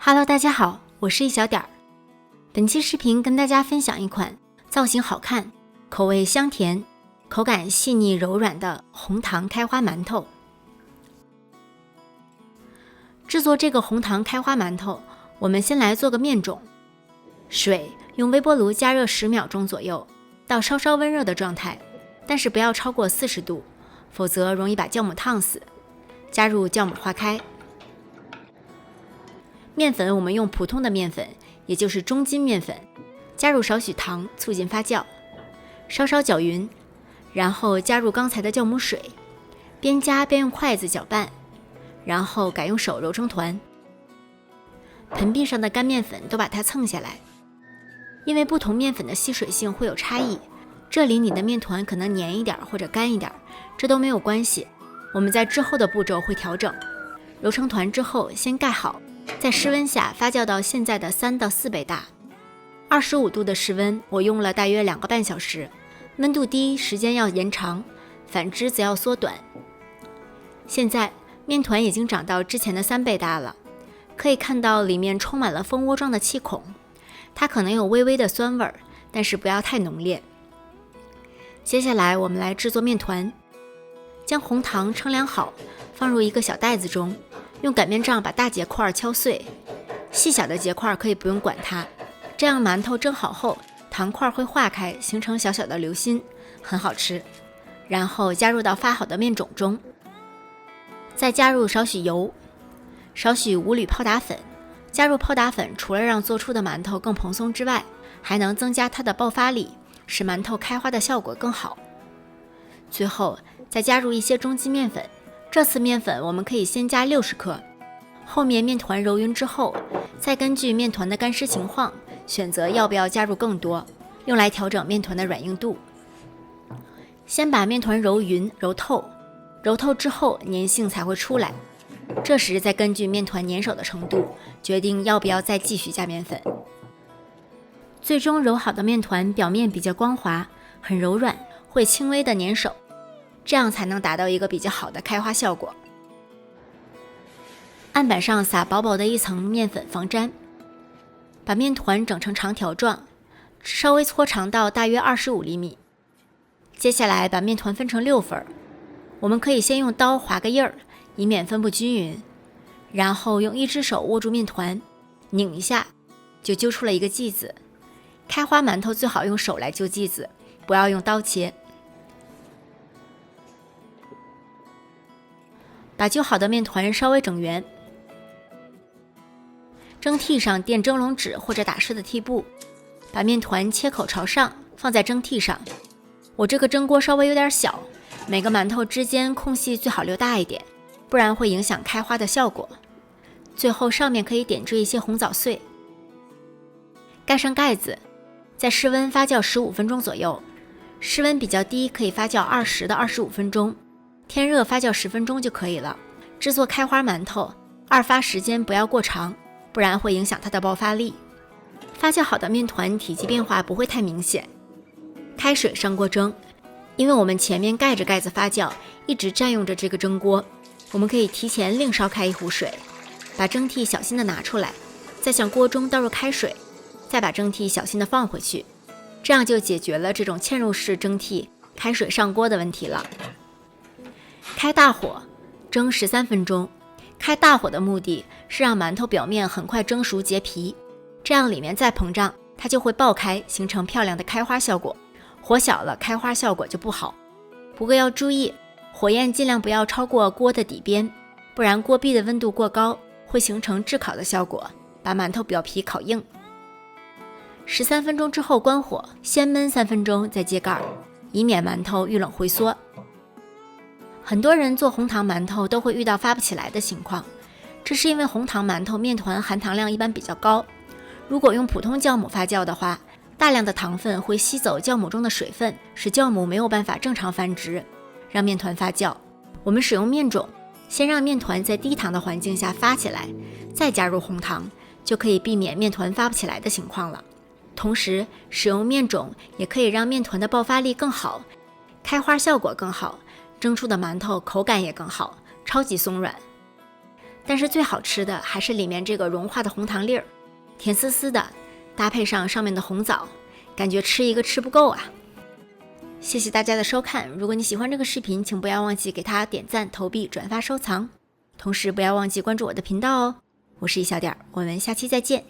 Hello， 大家好，我是一小点儿。本期视频跟大家分享一款造型好看、口味香甜、口感细腻柔软的红糖开花馒头。制作这个红糖开花馒头，我们先来做个面种。水用微波炉加热10秒钟左右，到稍稍温热的状态，但是不要超过40度，否则容易把酵母烫死。加入酵母化开。面粉我们用普通的面粉，也就是中筋面粉，加入少许糖促进发酵，稍稍搅匀，然后加入刚才的酵母水，边加边用筷子搅拌，然后改用手揉成团。盆壁上的干面粉都把它蹭下来，因为不同面粉的吸水性会有差异，这里你的面团可能黏一点或者干一点，这都没有关系，我们在之后的步骤会调整。揉成团之后先盖好，在室温下发酵到现在的3到4倍大。25度的室温我用了大约2个半小时，温度低时间要延长，反之则要缩短。现在面团已经长到之前的3倍大了，可以看到里面充满了蜂窝状的气孔，它可能有微微的酸味儿，但是不要太浓烈。接下来我们来制作面团，将红糖称量好，放入一个小袋子中，用擀面杖把大结块敲碎，细小的结块可以不用管它，这样馒头蒸好后，糖块会化开，形成小小的流心，很好吃。然后加入到发好的面种中，再加入少许油，少许5缕泡打粉。加入泡打粉除了让做出的馒头更蓬松之外，还能增加它的爆发力，使馒头开花的效果更好。最后再加入一些中筋面粉，这次面粉我们可以先加60克，后面面团揉匀之后，再根据面团的干湿情况选择要不要加入更多，用来调整面团的软硬度。先把面团揉匀揉透，揉透之后粘性才会出来，这时再根据面团粘手的程度决定要不要再继续加面粉。最终揉好的面团表面比较光滑，很柔软，会轻微的粘手，这样才能达到一个比较好的开花效果。案板上撒薄薄的一层面粉防粘，把面团整成长条状，稍微搓长到大约25厘米。接下来把面团分成6份，我们可以先用刀划个印儿，以免分布均匀，然后用一只手握住面团，拧一下就揪出了一个剂子。开花馒头最好用手来揪剂子，不要用刀切。把揪好的面团稍微整圆，蒸屉上垫蒸笼纸或者打湿的屉布，把面团切口朝上放在蒸屉上。我这个蒸锅稍微有点小，每个馒头之间空隙最好留大一点，不然会影响开花的效果。最后上面可以点缀一些红枣碎。盖上盖子，在室温发酵15分钟左右，室温比较低可以发酵20到25分钟，天热发酵10分钟就可以了。制作开花馒头2发时间不要过长，不然会影响它的爆发力。发酵好的面团体积变化不会太明显。开水上锅蒸，因为我们前面盖着盖子发酵，一直占用着这个蒸锅，我们可以提前另烧开一壶水，把蒸屉小心的拿出来，再向锅中倒入开水，再把蒸屉小心的放回去，这样就解决了这种嵌入式蒸屉开水上锅的问题了。开大火蒸13分钟，开大火的目的是让馒头表面很快蒸熟结皮，这样里面再膨胀，它就会爆开，形成漂亮的开花效果。火小了，开花效果就不好。不过要注意，火焰尽量不要超过锅的底边，不然锅壁的温度过高，会形成炙烤的效果，把馒头表皮烤硬。13分钟之后关火，先焖3分钟再揭盖，以免馒头遇冷回缩。很多人做红糖馒头都会遇到发不起来的情况，这是因为红糖馒头面团含糖量一般比较高，如果用普通酵母发酵的话，大量的糖分会吸走酵母中的水分，使酵母没有办法正常繁殖，让面团发酵。我们使用面种，先让面团在低糖的环境下发起来，再加入红糖，就可以避免面团发不起来的情况了。同时使用面种也可以让面团的爆发力更好，开花效果更好，蒸出的馒头口感也更好，超级松软。但是最好吃的还是里面这个融化的红糖粒儿，甜丝丝的，搭配上上面的红枣，感觉吃一个吃不够啊！谢谢大家的收看，如果你喜欢这个视频，请不要忘记给它点赞、投币、转发、收藏，同时不要忘记关注我的频道哦。我是一小点儿，我们下期再见。